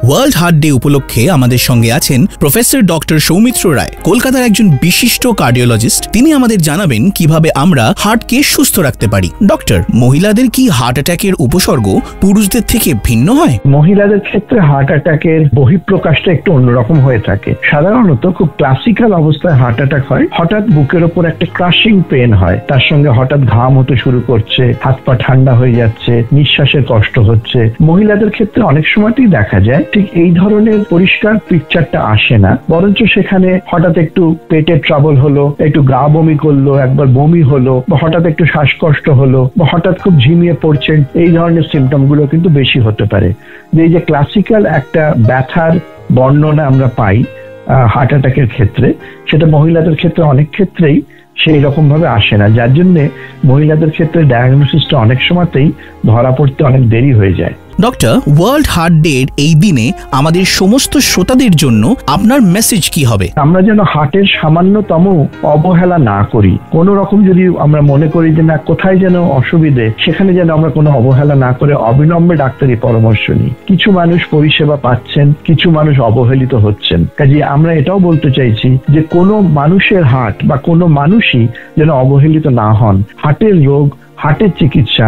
World heart day উপলক্ষে আমাদের সঙ্গে আছেন প্রফেসর ডক্টর সৌমিত্র রায়, কলকাতার একজন বিশিষ্ট কার্ডিওলজিস্ট। তিনি আমাদের জানাবেন কিভাবে আমরা হার্টকে সুস্থ রাখতে পারি। ডক্টর, মহিলাদের কি হার্ট অ্যাটাকের উপসর্গ পুরুষদের থেকে ভিন্ন হয়? মহিলাদের ক্ষেত্রে হার্ট অ্যাটাকের বহিঃপ্রকাশটা একটু অন্যরকম হয়ে থাকে। সাধারণত খুব ক্লাসিক্যাল অবস্থায় হার্ট অ্যাটাক হয়, হঠাৎ বুকের ওপর একটা ক্রাশিং পেন হয়, তার সঙ্গে হঠাৎ ঘাম হতে শুরু করছে, হাত পা ঠান্ডা হয়ে যাচ্ছে, নিঃশ্বাসের কষ্ট হচ্ছে। মহিলাদের ক্ষেত্রে অনেক সময়তেই দেখা যায় ঠিক এই ধরনের পরিষ্কার পিকচারটা আসে না, বরঞ্চ সেখানে হঠাৎ একটু পেটের ট্রাবল হলো, একটু গা বমি করলো, একবার বমি হলো, বা হঠাৎ একটু শ্বাসকষ্ট হলো, বা হঠাৎ খুব ঝিমিয়ে পড়ছেন, এই ধরনের সিমটম গুলো কিন্তু বেশি হতে পারে। এই যে ক্লাসিক্যাল একটা ব্যথার বর্ণনা আমরা পাই হার্ট অ্যাটাকের ক্ষেত্রে, সেটা মহিলাদের ক্ষেত্রে অনেক ক্ষেত্রেই সেই রকম ভাবে আসে না, যার জন্য মহিলাদের ক্ষেত্রে ডায়াগনোসিসটা অনেক সময়তেই ধরা পড়তে অনেক দেরি হয়ে যায়। ডক্টর, ওয়ার্ল্ড হার্ট ডে এই দিনে আমাদের সমস্ত শ্রোতাদের জন্য আপনার মেসেজ কি হবে? আমরা যেন হার্টের সামান্যতম অবহেলা না করি। কোন রকম যদি আমরা মনে করি যে না কোথায় যেন অসুবিধে, সেখানে যেন আমরা কোনো অবহেলা না করে অবিলম্বে ডাক্তারি পরামর্শ নিই। কিছু মানুষ পরিষেবা পাচ্ছেন, কিছু মানুষ অবহেলিত হচ্ছেন। কাজে আমরা এটাও বলতে চাইছি যে কোনো মানুষের হার্ট বা কোনো মানুষই যেন অবহেলিত না হন। হার্টের রোগ, হার্টের চিকিৎসা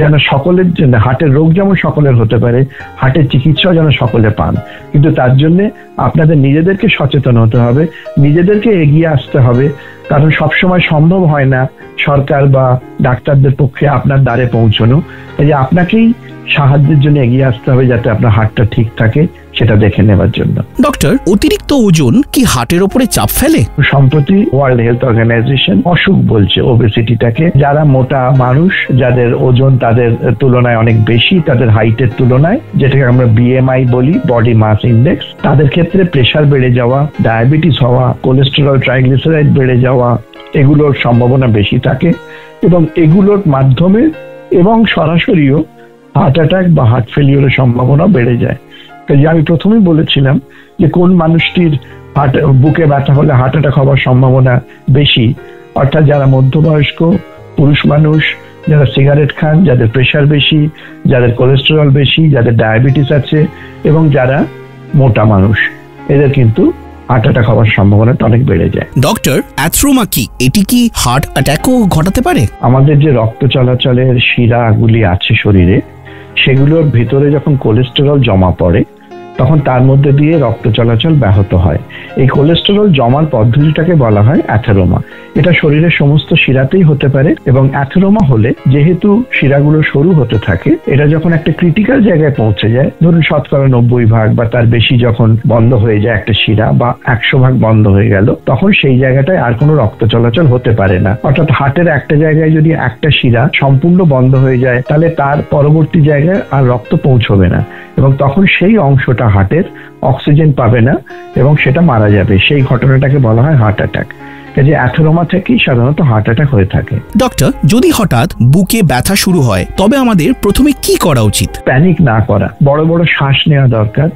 যেন সকলের জন্য, হার্টের রোগ যেমন সকলের হতে পারে, হার্টের চিকিৎসাও যেন সকলে পান। কিন্তু তার জন্য আপনাদের নিজেদেরকে সচেতন হতে হবে, নিজেদেরকে এগিয়ে আসতে হবে, কারণ সবসময় সম্ভব হয় না সরকার বা ডাক্তারদের পক্ষে আপনার দ্বারে পৌঁছানো। এই যে আপনাকেই সাহায্যের জন্য এগিয়ে আসতে হবে যাতে আপনার হার্টটা ঠিক থাকে, সেটা দেখে নেবার জন্য। ডক্টর, অতিরিক্ত ওজন কি হার্টের উপরে চাপ ফেলে? সম্প্রতি ওয়ার্ল্ড হেলথ অর্গানাইজেশন অসুখ বলছে ওবেসিটিটাকে। যারা মোটা মানুষ, যাদের ওজন তাদের তুলনায় অনেক বেশি, তাদের হাইটের তুলনায়, যেটাকে আমরা বিএমআই বলি, বডি মাস ইন্ডেক্স, তাদের ক্ষেত্রে প্রেশার বেড়ে যাওয়া, ডায়াবেটিস হওয়া, কোলেস্টেরল, ট্রাইগ্লিসারাইড বেড়ে যাওয়া, এগুলোর সম্ভাবনা বেশি থাকে। এবং এগুলোর মাধ্যমে এবং সরাসরিও হার্ট অ্যাটাক বা হার্ট ফেলিওরের সম্ভাবনা বেড়ে যায়। কাজে আমি প্রথমেই বলেছিলাম যে কোন মানুষটির বুকে ব্যথা হলে হার্ট অ্যাটাক হওয়ার সম্ভাবনা বেশি, অর্থাৎ যারা মধ্যবয়স্ক পুরুষ মানুষ, যারা সিগারেট খান, যাদের প্রেশার বেশি, যাদের কোলেস্টেরল বেশি, যাদের ডায়াবেটিস আছে, এবং যারা মোটা মানুষ, এদের কিন্তু হার্ট অ্যাটাক হওয়ার সম্ভাবনাটা অনেক বেড়ে যায়। ডক্টর, অ্যাথ্রোমা কি? এটি কি হার্ট অ্যাটাকও ঘটাতে পারে? আমাদের যে রক্ত চলাচলের শিরাগুলি আছে শরীরে, সেগুলোর ভিতরে যখন কোলেস্টেরল জমা পড়ে তখন তার মধ্যে দিয়ে রক্ত চলাচল ব্যাহত হয়। এই কোলেস্টেরল জমার পদ্ধতিটাকে বলা হয় অ্যাথেরোমা। এটা শরীরের সমস্ত শিরাতেই হতে পারে, এবং অ্যাথেরোমা হলে যেহেতু শিরাগুলো সরু হতে থাকে, এটা যখন একটা ক্রিটিক্যাল জায়গায় পৌঁছে যায়, ধরুন 90% বা তার বেশি যখন বন্ধ হয়ে যায় একটা শিরা, বা 100% বন্ধ হয়ে গেল, তখন সেই জায়গাটায় আর কোনো রক্ত চলাচল হতে পারে না। অর্থাৎ হার্টের একটা জায়গায় যদি একটা শিরা সম্পূর্ণ বন্ধ হয়ে যায়, তাহলে তার পরবর্তী জায়গায় আর রক্ত পৌঁছবে না, এবং তখন সেই অংশটা হার্টের অক্সিজেন পাবে না এবং সেটা মারা যাবে। সেই ঘটনাটাকে বলা হয় হার্ট অ্যাটাক। কাজে অ্যাথেরোমা থেকেই সাধারণত হার্ট অ্যাটাক হয়ে থাকে। ডক্টর, যদি হঠাৎ বুকে ব্যথা শুরু হয় তবে আমাদের প্রথমে কি করা উচিত? প্যানিক না করা, বড় বড় শ্বাস নেওয়া দরকার,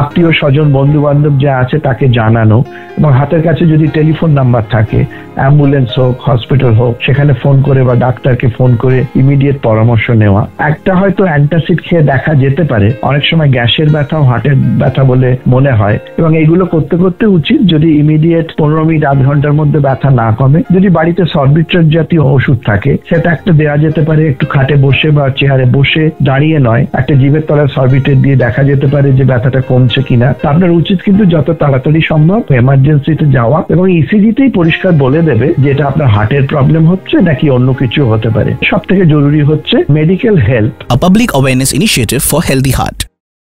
আত্মীয় স্বজন বন্ধু বান্ধব যা আছে তাকে জানানো, এবং হাতের কাছে যদি টেলিফোন নাম্বার থাকে, অ্যাম্বুলেন্স হোক, হসপিটাল হোক, সেখানে ফোন করে বা ডাক্তারকে ফোন করে ইমিডিয়েট পরামর্শ নেওয়া। একটা হয়তো অ্যান্টাসিড খেয়ে দেখা যেতে পারে, অনেক সময় গ্যাসের ব্যথাও হার্টের ব্যথা বলে মনে হয়, এবং এইগুলো করতে করতে উচিত যদি ইমিডিয়েট 15 মিনিট আধ ঘন্টার মধ্যে ব্যথা না কমে, যদি বাড়িতে সরবিট্রেট জাতীয় ওষুধ থাকে সেটা একটা দেওয়া যেতে পারে। একটু খাটে বসে বা চেয়ারে বসে, দাঁড়িয়ে নয়, একটা জিভের তলায় সরবিট্রেট দিয়ে দেখা যেতে পারে যে ব্যথাটা কমছে কিনা। আপনার উচিত কিন্তু যত তাড়াতাড়ি সম্ভব এমার্জেন্সিতে যাওয়া, এবং ইসিজিতেই পরিষ্কার বলে দেবে যে এটা আপনার হার্টের প্রবলেম হচ্ছে নাকি অন্য কিছু হতে পারে। সব থেকে জরুরি হচ্ছে medical health, a public awareness initiative for healthy heart.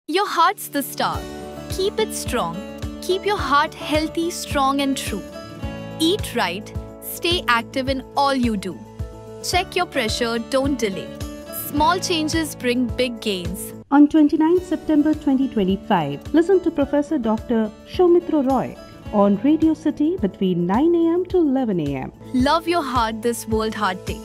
Your heart's the star. Keep it strong. Keep your heart healthy, strong and true. Eat right. Stay active in all you do. Check your pressure, don't delay. Small changes bring big gains. On 29 September 2025, listen to Professor Dr. Soumitra Roy on Radio City between 9 a.m. to 11 a.m. Love your heart this World Heart Day.